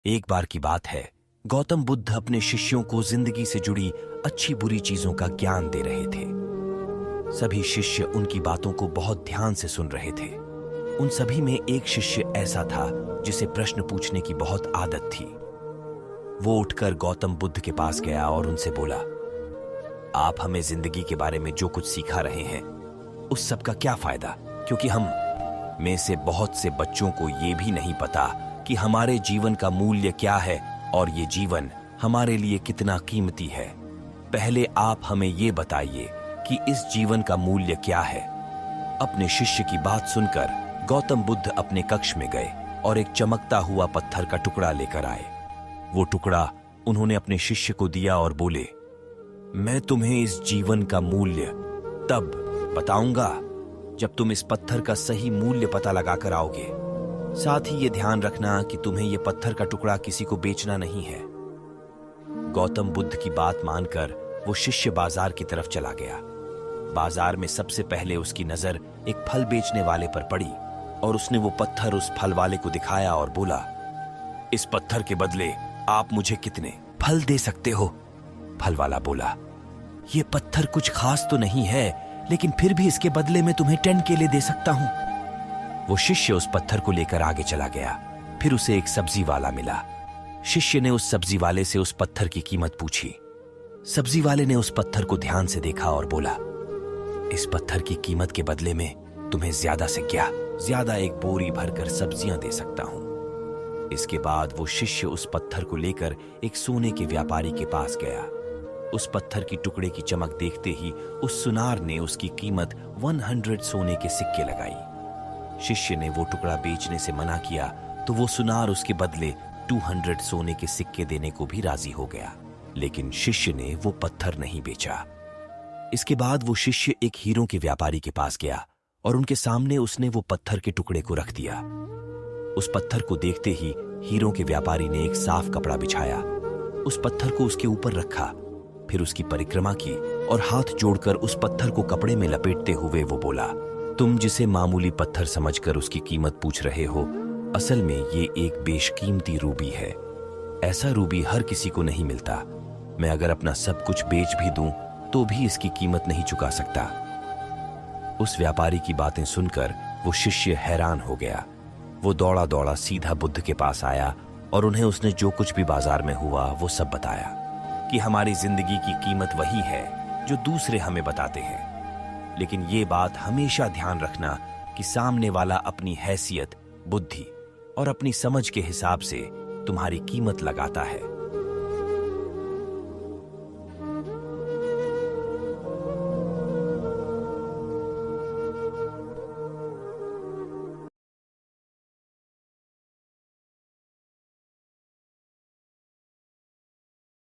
एक बार की बात है, गौतम बुद्ध अपने शिष्यों को जिंदगी से जुड़ी अच्छी बुरी चीजों का ज्ञान दे रहे थे। सभी शिष्य उनकी बातों को बहुत ध्यान से सुन रहे थे। उन सभी में एक शिष्य ऐसा था जिसे प्रश्न पूछने की बहुत आदत थी। वो उठकर गौतम बुद्ध के पास गया और उनसे बोला, आप हमें जिंदगी के बारे में जो कुछ सिखा रहे हैं उस सब का क्या फायदा, क्योंकि हम में से बहुत से बच्चों को ये भी नहीं पता कि हमारे जीवन का मूल्य क्या है और ये जीवन हमारे लिए कितना कीमती है। पहले आप हमें ये बताइए कि इस जीवन का मूल्य क्या है। अपने शिष्य की बात सुनकर गौतम बुद्ध अपने कक्ष में गए और एक चमकता हुआ पत्थर का टुकड़ा लेकर आए। वो टुकड़ा उन्होंने अपने शिष्य को दिया और बोले, मैं तुम्हें इस जीवन का मूल्य तब बताऊंगा जब तुम इस पत्थर का सही मूल्य पता लगाकर आओगे। साथ ही ये ध्यान रखना कि तुम्हें ये पत्थर का टुकड़ा किसी को बेचना नहीं है। गौतम बुद्ध की बात मानकर वो शिष्य बाजार की तरफ चला गया। बाजार में सबसे पहले उसकी नजर एक फल बेचने वाले पर पड़ी और उसने वो पत्थर उस फल वाले को दिखाया और बोला, इस पत्थर के बदले आप मुझे कितने फल दे सकते हो? फल वाला बोला, ये पत्थर कुछ खास तो नहीं है, लेकिन फिर भी इसके बदले में तुम्हें 10 केले दे सकता हूं। वो शिष्य उस पत्थर को लेकर आगे चला गया। फिर उसे एक सब्जी वाला मिला। शिष्य ने उस सब्जी वाले से उस पत्थर की कीमत पूछी। सब्जी वाले ने उस पत्थर को ध्यान से देखा और बोला, इस पत्थर की कीमत के बदले में तुम्हें ज्यादा से ज्यादा एक बोरी भरकर सब्जियां दे सकता हूं। इसके बाद वो शिष्य उस पत्थर को लेकर एक सोने के व्यापारी के पास गया। उस पत्थर की टुकड़े की चमक देखते ही उस सुनार ने उसकी कीमत 100 सोने के सिक्के लगाई। शिष्य ने वो टुकड़ा बेचने से मना किया तो वो सुनार उसके बदले 200 सोने के सिक्के देने को भी राजी हो गया, लेकिन शिष्य ने वो पत्थर नहीं बेचा। इसके बाद वो शिष्य एक हीरों के व्यापारी के पास गया और उनके सामने उसने वो पत्थर के टुकड़े को रख दिया। उस पत्थर को देखते ही हीरों के व्यापारी ने एक साफ कपड़ा बिछाया, उस पत्थर को उसके ऊपर रखा, फिर उसकी परिक्रमा की और हाथ जोड़कर उस पत्थर को कपड़े में लपेटते हुए वो बोला, तुम जिसे मामूली पत्थर समझकर उसकी कीमत पूछ रहे हो, असल में ये एक बेशकीमती रूबी है। ऐसा रूबी हर किसी को नहीं मिलता। मैं अगर अपना सब कुछ बेच भी दूं तो भी इसकी कीमत नहीं चुका सकता। उस व्यापारी की बातें सुनकर वो शिष्य हैरान हो गया। वो दौड़ा दौड़ा सीधा बुद्ध के पास आया और उन्हें उसने जो कुछ भी बाजार में हुआ वो सब बताया कि हमारी जिंदगी की कीमत वही है जो दूसरे हमें बताते हैं, लेकिन ये बात हमेशा ध्यान रखना कि सामने वाला अपनी हैसियत, बुद्धि और अपनी समझ के हिसाब से तुम्हारी कीमत लगाता है।